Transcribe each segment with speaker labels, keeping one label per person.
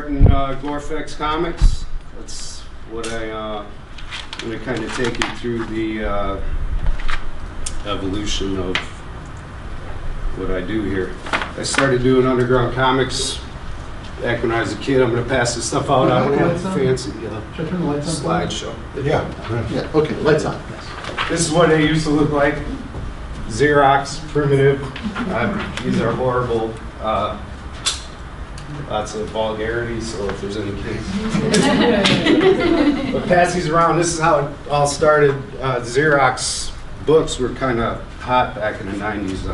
Speaker 1: In Gorfex Comics, that's what I'm going to kind of take you through the evolution of what I do here. I started doing underground comics back when I was a kid. I'm going to pass this stuff out. I don't have a fancy slideshow.
Speaker 2: Yeah, okay, lights on.
Speaker 1: This is what they used to look like. Xerox, primitive. These are horrible. Lots of vulgarity, so if there's any kids. But pass these around. This is how it all started. Xerox books were kind of hot back in the 90s.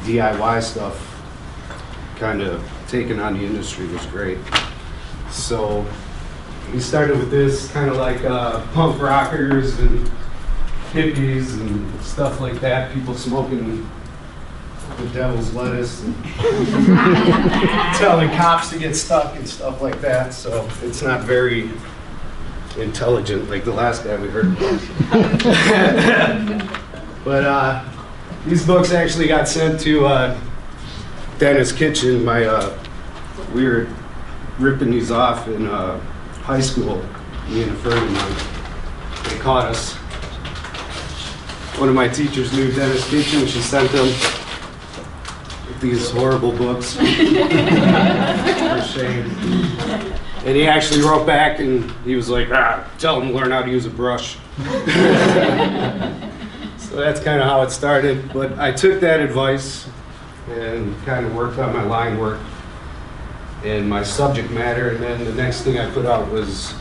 Speaker 1: DIY stuff kind of taking on the industry was great. So we started with this, kind of like punk rockers and hippies and stuff like that. People smoking the devil's lettuce and telling cops to get stuck and stuff like that. So it's not very intelligent like the last guy we heard about. But these books actually got sent to Dennis Kitchen. We were ripping these off in high school, me and a friend of mine. They caught us. One of my teachers knew Dennis Kitchen. She sent them these horrible books. For shame. And he actually wrote back and he was like, tell him to learn how to use a brush. So that's kind of how it started. But I took that advice and kind of worked on my line work and my subject matter. And then the next thing I put out was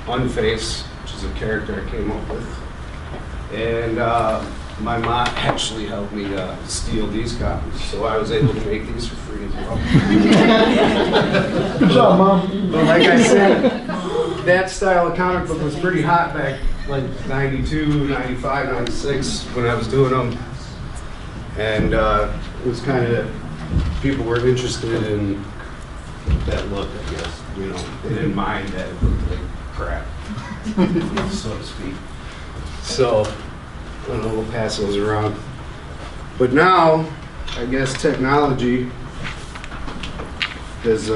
Speaker 1: Unface, which is a character I came up with. And my mom actually helped me steal these copies, so I was able to make these for free as well.
Speaker 2: Good job, Mom.
Speaker 1: But like I said, that style of comic book was pretty hot back like 92, 95, 96 when I was doing them. And it was kind of, people were interested in that look, I guess. You know, they didn't mind that it looked like crap, so to speak. So, I don't know, we'll pass those around. But now, I guess technology has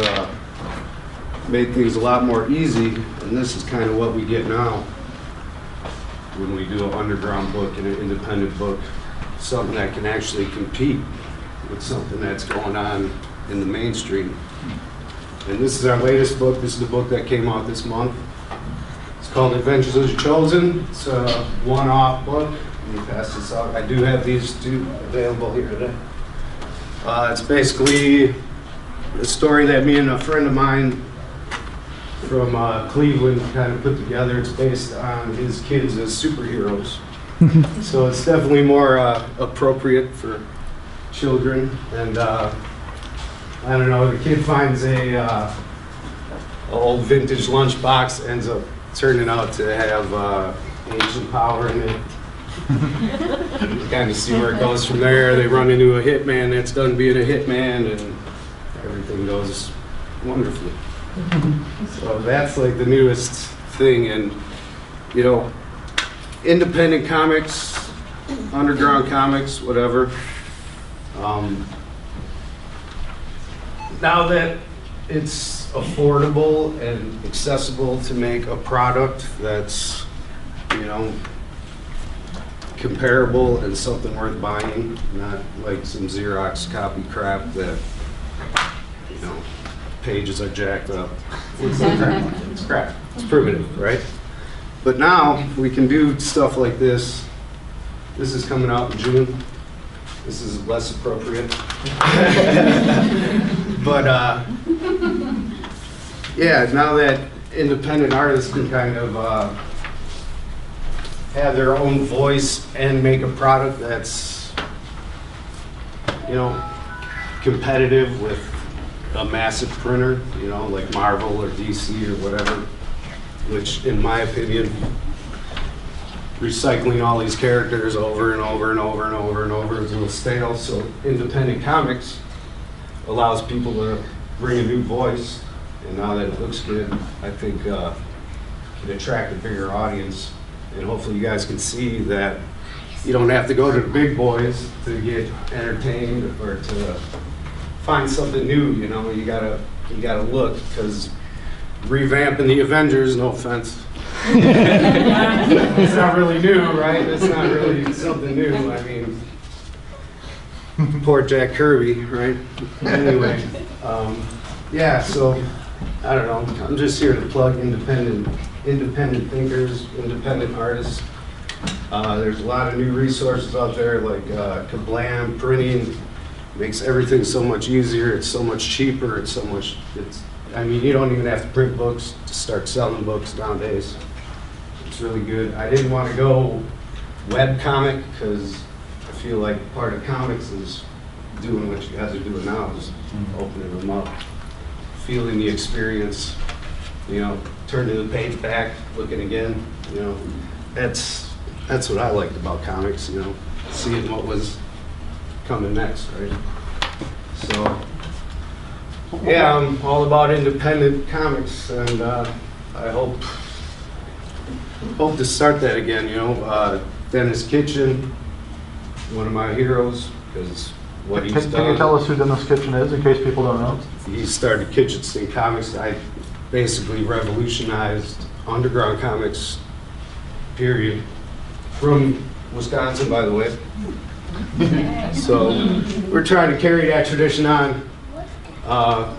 Speaker 1: made things a lot more easy, and this is kind of what we get now when we do an underground book and an independent book, something that can actually compete with something that's going on in the mainstream. And this is our latest book. This is the book that came out this month. It's called Adventures of the Chosen. It's a one-off book. Let me pass this out. I do have these two available here today. It's basically a story that me and a friend of mine from Cleveland kind of put together. It's based on his kids as superheroes. So it's definitely more appropriate for children. And I don't know, the kid finds a old vintage lunchbox, ends up turning out to have ancient power in it. You kind of see where it goes from there. They run into a hitman that's done being a hitman, and everything goes wonderfully. So that's like the newest thing. And you know, independent comics, underground comics, whatever. Now that it's affordable and accessible to make a product that's, you know, comparable and something worth buying, not like some Xerox copy crap that, you know, pages are jacked up. It's crap. It's crap. It's primitive, right? But now we can do stuff like this. This is coming out in June. This is less appropriate. But yeah, now that independent artists can kind of have their own voice and make a product that's, you know, competitive with a massive printer, you know, like Marvel or DC or whatever, which in my opinion, recycling all these characters over and over and over and over and over is a little stale. So independent comics allows people to bring a new voice, and now that it looks good, I think it can attract a bigger audience. And hopefully you guys can see that you don't have to go to the big boys to get entertained or to find something new. You know, you gotta you got to look, because revamping the Avengers, no offense, it's not really new, right? It's not really something new. I mean, poor Jack Kirby, right? Anyway, yeah, so I don't know. I'm just here to plug independent thinkers, independent artists. There's a lot of new resources out there, like Kablam printing makes everything so much easier. It's so much cheaper. I mean, you don't even have to print books to start selling books nowadays. It's really good. I didn't want to go webcomic because I feel like part of comics is doing what you guys are doing now, just opening them up, feeling the experience, turning the page back, looking again, That's what I liked about comics, seeing what was coming next, right? So, yeah, I'm all about independent comics, and I hope to start that again. Dennis Kitchen, one of my heroes, because what he's done.
Speaker 2: Can you tell us who Dennis Kitchen is, in case people don't know?
Speaker 1: He started Kitchen Comics. I basically revolutionized underground comics, period. From Wisconsin, by the way. So we're trying to carry that tradition on.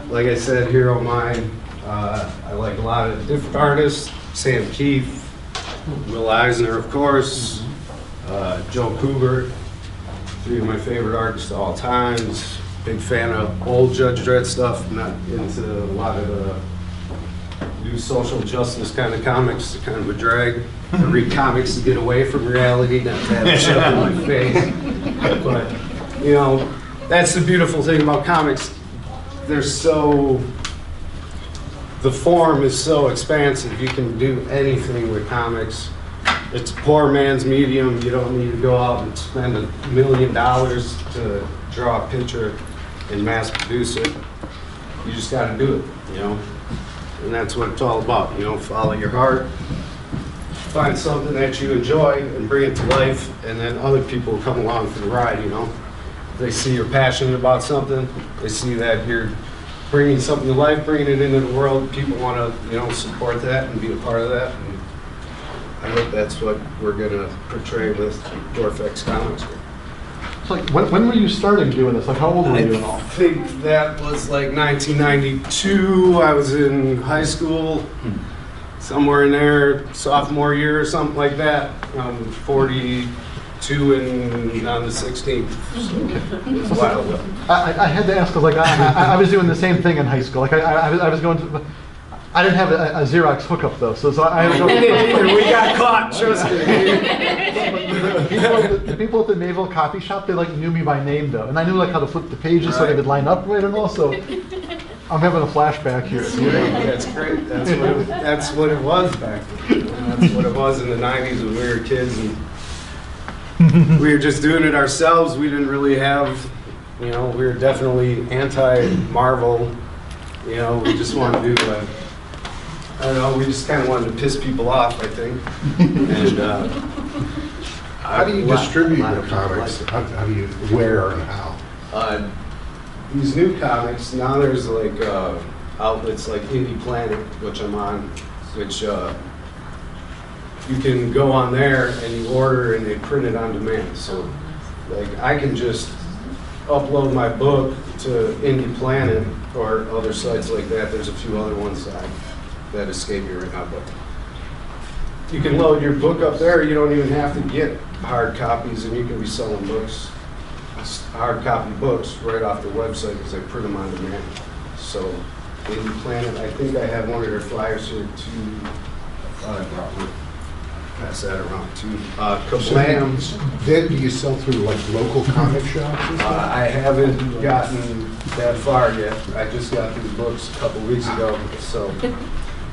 Speaker 1: Like I said, hero of mine. I like a lot of different artists. Sam Keefe, Will Eisner, of course, Joe Kubert, 3 of my favorite artists of all times. Big fan of old Judge Dredd stuff, not into a lot of the new social justice kind of comics, kind of a drag. I read comics to get away from reality, not to have it shoved in my face. But, that's the beautiful thing about comics. The form is so expansive. You can do anything with comics. It's a poor man's medium. You don't need to go out and spend $1 million to draw a picture and mass produce it. You just got to do it, And that's what it's all about, follow your heart. Find something that you enjoy and bring it to life, and then other people come along for the ride, They see you're passionate about something, they see that you're bringing something to life, bringing it into the world. People want to, support that and be a part of that. And I hope that's what we're going to portray with Gorfex Comics.
Speaker 2: So, when were you starting doing this? Like, how old were you and all?
Speaker 1: I think that was like 1992. I was in high school. Somewhere in there, sophomore year or something like that. I'm 42 and on the 16th, so it was a while ago.
Speaker 2: I had to ask, because I was doing the same thing in high school. Like I was going to, I didn't have a Xerox hookup though, so I was going
Speaker 1: we got caught, trust me.
Speaker 2: The people at the Mayville coffee shop, they knew me by name though, and I knew how to flip the pages so they could line up right and all. So I'm having a flashback here.
Speaker 1: That's great. That's what it was back then. That's what it was in the 90s when we were kids, and we were just doing it ourselves. We didn't really have, we were definitely anti-Marvel. We just wanted to do, I don't know, we just kind of wanted to piss people off, I think. And
Speaker 3: how do you distribute your comics? How do you, where and how?
Speaker 1: These new comics, now there's outlets like Indie Planet, which I'm on, which you can go on there and you order and they print it on demand. So I can just upload my book to Indie Planet or other sites like that. There's a few other ones that escape me right now, but you can load your book up there. You don't even have to get hard copies, and you can be selling books, hard copy books, right off their website because they print them on demand. So Indie Planet, I think I have one of their flyers here too. I thought I brought one. Pass that around too. Kablam.
Speaker 3: Then do you sell through local comic shops and stuff?
Speaker 1: I haven't gotten that far yet. I just got these books a couple weeks ago, so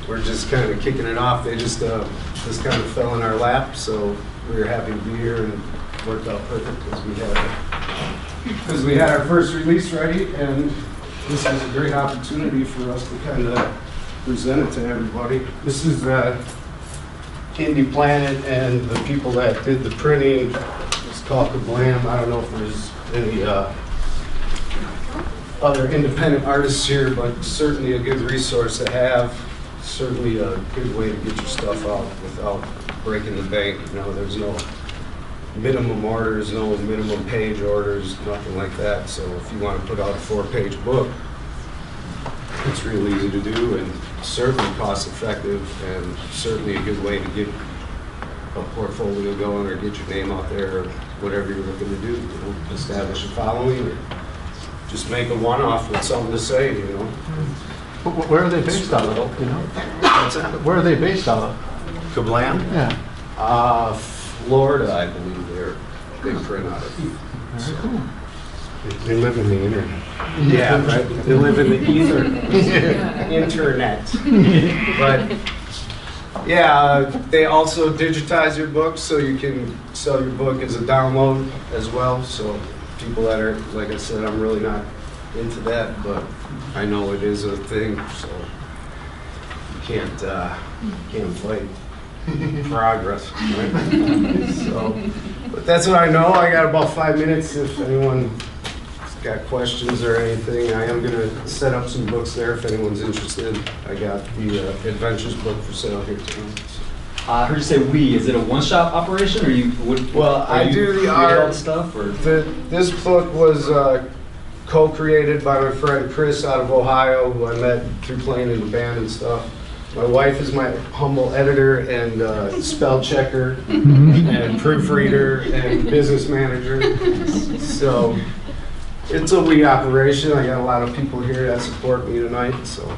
Speaker 1: we're just kind of kicking it off. They just kind of fell in our lap, so we were happy to be here, and it worked out perfect because we had our first release ready, and this was a great opportunity for us to kind of present it to everybody. This is Indie Planet and the people that did the printing. It's called Kablam. I don't know if there's any other independent artists here, but certainly a good resource to have. Certainly a good way to get your stuff out without breaking the bank. You know, there's no minimum orders, no minimum page orders, nothing like that. So if you want to put out a 4-page book, it's real easy to do and certainly cost effective and certainly a good way to get a portfolio going or get your name out there or whatever you're looking to do. You know, establish a following or just make a one-off with something to say, you know.
Speaker 2: Where are they based out of? You know?
Speaker 1: What's that?
Speaker 2: Where are they based out of?
Speaker 1: Kablam?
Speaker 2: Yeah.
Speaker 1: Florida, I believe they print out of.
Speaker 2: Very cool.
Speaker 3: They live in the internet.
Speaker 1: Yeah, right. They live in the internet. But yeah, they also digitize your books so you can sell your book as a download as well. So people that are, like I said, I'm really not into that, but I know it is a thing. So you can't fight progress, right? So, but that's what I know. I got about 5 minutes if anyone got questions or anything. I am going to set up some books there if anyone's interested. I got the Adventures book for sale here too.
Speaker 4: I heard you say we. Is it a one-shop operation, or you would?
Speaker 1: Well, I do the art
Speaker 4: stuff, or
Speaker 1: this book was co-created by my friend Chris out of Ohio, who I met through playing in the band and stuff. My wife is my humble editor and spell checker and proofreader and business manager. So it's a we operation. I got a lot of people here that support me tonight, so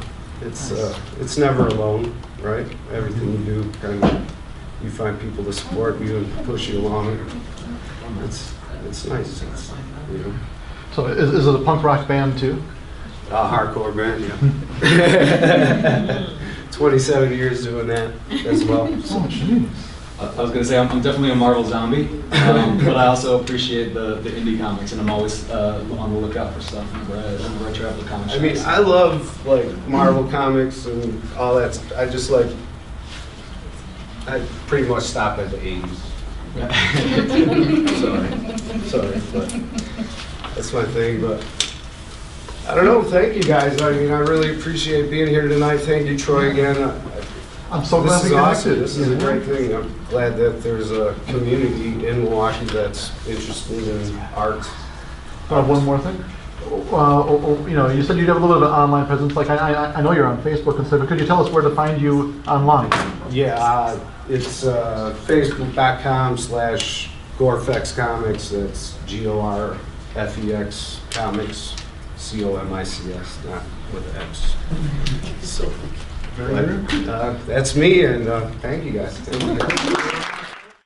Speaker 1: it's never alone, right? Everything you do, kind of, you find people to support you and push you along. It's nice. It's, you know.
Speaker 2: So is it a punk rock band too?
Speaker 1: A hardcore band, yeah. 27 years doing that as well. So.
Speaker 2: Oh, jeez.
Speaker 4: I was going to say I'm definitely a Marvel zombie, but I also appreciate the indie comics, and I'm always on the lookout for stuff whenever I travel to comic shops.
Speaker 1: I mean, I love like Marvel comics and all that. I just like, I pretty much stop at the 80s. Sorry, but that's my thing. But I don't know. Thank you guys. I mean, I really appreciate being here tonight. Thank you, Troy, again.
Speaker 2: I'm so glad
Speaker 1: This
Speaker 2: we
Speaker 1: is
Speaker 2: connected.
Speaker 1: awesome. This is a great thing. I'm glad that there's a community in Milwaukee that's interested in art.
Speaker 2: One more thing. You know, you said you have a little bit of an online presence. Like I know you're on Facebook and stuff, but could you tell us where to find you online?
Speaker 1: Yeah, it's facebook.com/Gorfex Comics. That's GORFEX Comics, COMICS, not with X. So,
Speaker 2: Very good.
Speaker 1: that's me, and thank you guys. Thank you.